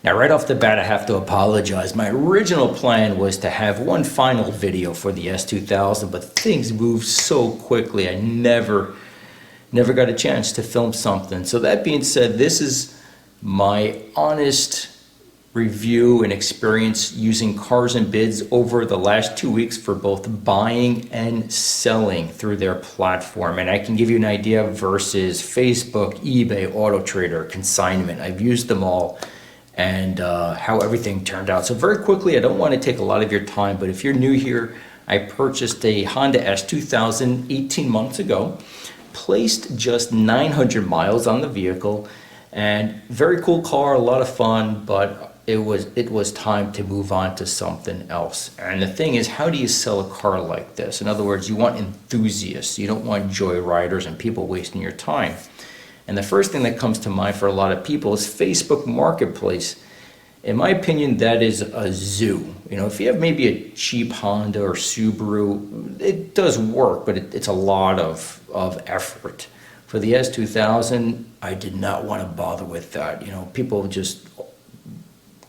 Now, right off the bat, I have to apologize. My original plan was to have one final video for the S2000, but things moved so quickly, I never got a chance to film something. So that being said, this is my honest review and experience using Cars&Bids over the last 2 weeks for both buying and selling through their platform. And I can give you an idea versus Facebook, eBay, AutoTrader, consignment. I've used them all and how everything turned out. So very quickly, I don't want to take a lot of your time, but if you're new here, I purchased a Honda S2000 18 months ago, placed just 900 miles on the vehicle, and very cool car, a lot of fun, but it was time to move on to something else. And the thing is, how do you sell a car like this? In other words, you want enthusiasts, you don't want joyriders and people wasting your time. And the first thing that comes to mind for a lot of people is Facebook Marketplace. In my opinion, that is a zoo. You know, if you have maybe a cheap Honda or Subaru, it does work, but it's a lot of effort. For the S2000, I did not want to bother with that. You know, people just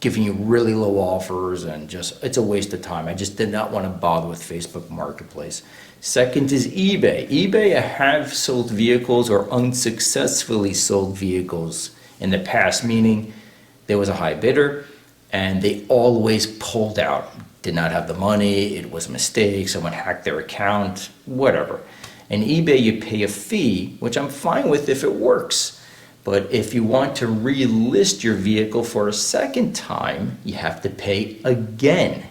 giving you really low offers and just, it's a waste of time. I just did not want to bother with Facebook Marketplace. Second is eBay. eBay, I have sold vehicles or unsuccessfully sold vehicles in the past, meaning there was a high bidder and they always pulled out. Did not have the money, it was a mistake, someone hacked their account, whatever. And eBay, you pay a fee, which I'm fine with if it works. But if you want to relist your vehicle for a second time, you have to pay again.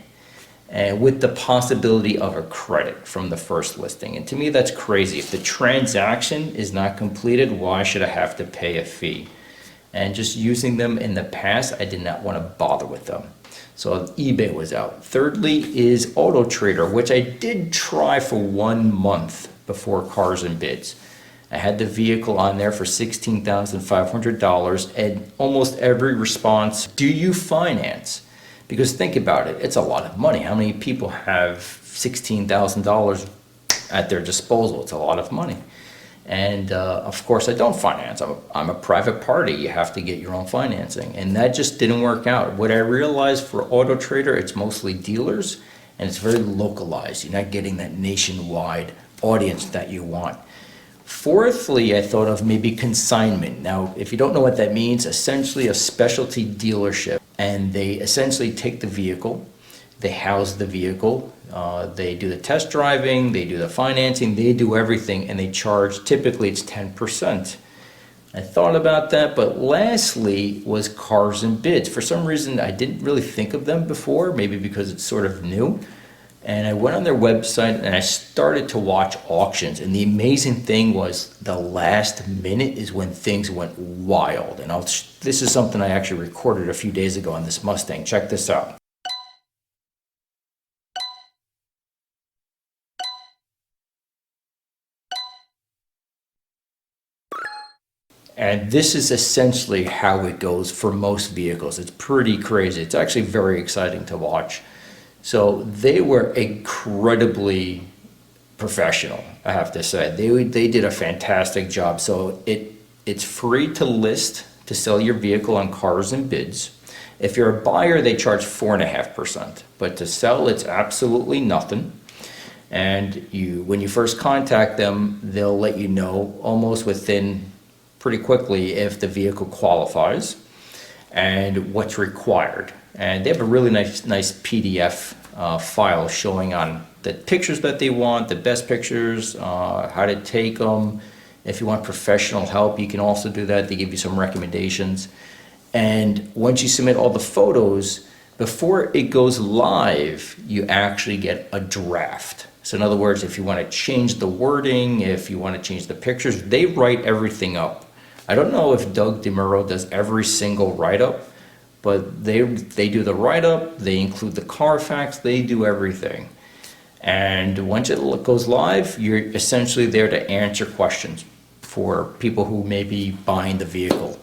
And with the possibility of a credit from the first listing. And to me, that's crazy. If the transaction is not completed, why should I have to pay a fee? And just using them in the past, I did not want to bother with them. So eBay was out. Thirdly is AutoTrader, which I did try for 1 month before Cars&Bids. I had the vehicle on there for $16,500, and almost every response, do you finance? Because think about it, it's a lot of money. How many people have $16,000 at their disposal? It's a lot of money. And of course, I don't finance. I'm a private party. You have to get your own financing. And that just didn't work out. What I realized for AutoTrader, it's mostly dealers, and it's very localized. You're not getting that nationwide audience that you want. Fourthly, I thought of maybe consignment. Now, if you don't know what that means, essentially a specialty dealership. And they essentially take the vehicle, they house the vehicle, they do the test driving, they do the financing, they do everything, and they charge, typically it's 10%. I thought about that, but lastly was Cars&Bids. For some reason, I didn't really think of them before, maybe because it's sort of new. And I went on their website and I started to watch auctions. And the amazing thing was the last minute is when things went wild. And this is something I actually recorded a few days ago on this Mustang. Check this out. And this is essentially how it goes for most vehicles. It's pretty crazy. It's actually very exciting to watch. So they were incredibly professional, I have to say. They did a fantastic job. So it's free to list, to sell your vehicle on Cars&Bids. If you're a buyer, they charge 4.5%. But to sell, it's absolutely nothing. And when you first contact them, they'll let you know almost within pretty quickly if the vehicle qualifies and what's required. And they have a really nice PDF file showing on the pictures that they want, the best pictures, how to take them. If you want professional help, you can also do that. They give you some recommendations. And once you submit all the photos, before it goes live, you actually get a draft. So in other words, if you want to change the wording, if you want to change the pictures, they write everything up. I don't know if Doug DeMuro does every single write-up, but they do the write-up, they include the Carfax, they do everything. And once it goes live, you're essentially there to answer questions for people who may be buying the vehicle.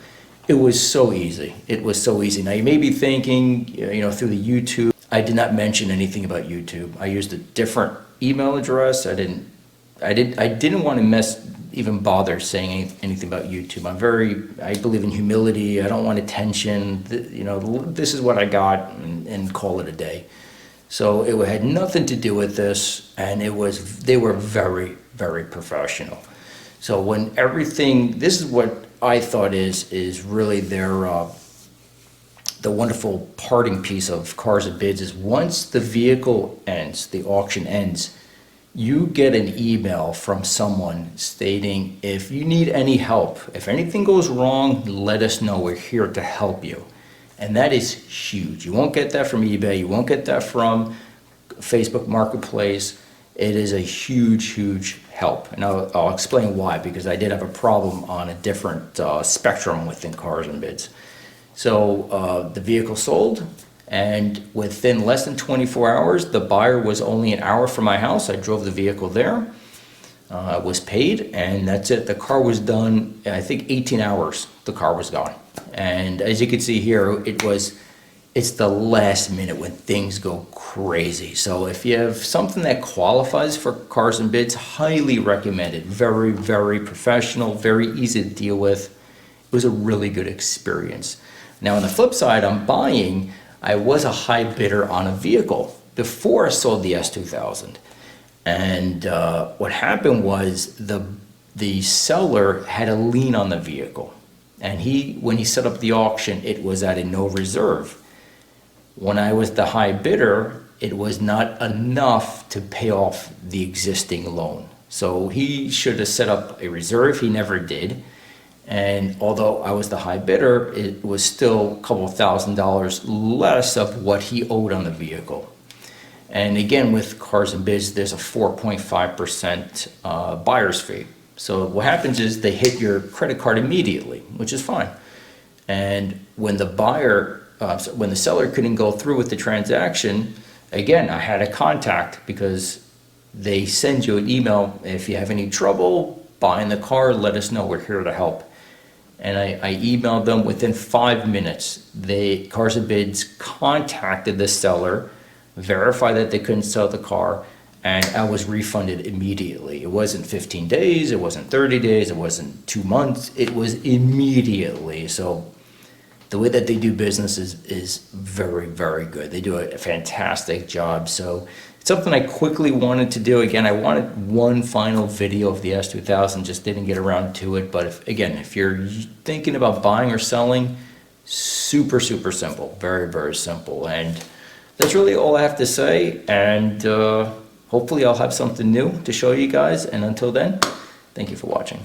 It was so easy. It was so easy. Now you may be thinking, through the YouTube, I did not mention anything about YouTube. I used a different email address. I didn't want to mess even bother saying anything about YouTube. I believe in humility. I don't want attention. You know, this is what I got, and call it a day. So it had nothing to do with this, and they were very, very professional. So when everything, this is what I thought is really their the wonderful parting piece of Cars&Bids is once the vehicle ends, the auction ends, you get an email from someone stating, if you need any help, if anything goes wrong, let us know. We're here to help you. And that is huge. You won't get that from eBay. You won't get that from Facebook Marketplace. It is a huge, huge help. And I'll explain why, because I did have a problem on a different spectrum within Cars&Bids. So the vehicle sold, and within less than 24 hours, the buyer was only an hour from my house. I drove the vehicle there, was paid, and that's it. The car was done, I think 18 hours, the car was gone. And as you can see here, it's the last minute when things go crazy. So if you have something that qualifies for Cars&Bids, highly recommended. Very, very professional, very easy to deal with. It was a really good experience. Now on the flip side, I'm buying, I was a high bidder on a vehicle before I sold the S2000. And what happened was the seller had a lien on the vehicle. And when he set up the auction, it was at a no reserve. When I was the high bidder, it was not enough to pay off the existing loan. So he should have set up a reserve. He never did. And although I was the high bidder, it was still a couple $1,000s less of what he owed on the vehicle. And again, with Cars&Bids, there's a 4.5% buyer's fee. So what happens is they hit your credit card immediately, which is fine. And when when the seller couldn't go through with the transaction, again, I had a contact because they send you an email. If you have any trouble buying the car, let us know. We're here to help. And I emailed them within 5 minutes. Cars&Bids contacted the seller, verified that they couldn't sell the car, and I was refunded immediately. It wasn't 15 days, it wasn't 30 days, it wasn't 2 months, it was immediately. So the way that they do business is very, very good. They do a fantastic job. So it's something I quickly wanted to do. Again, I wanted one final video of the S2000, just didn't get around to it. But if you're thinking about buying or selling, super, super simple, very, very simple. And that's really all I have to say. And hopefully I'll have something new to show you guys. And until then, thank you for watching.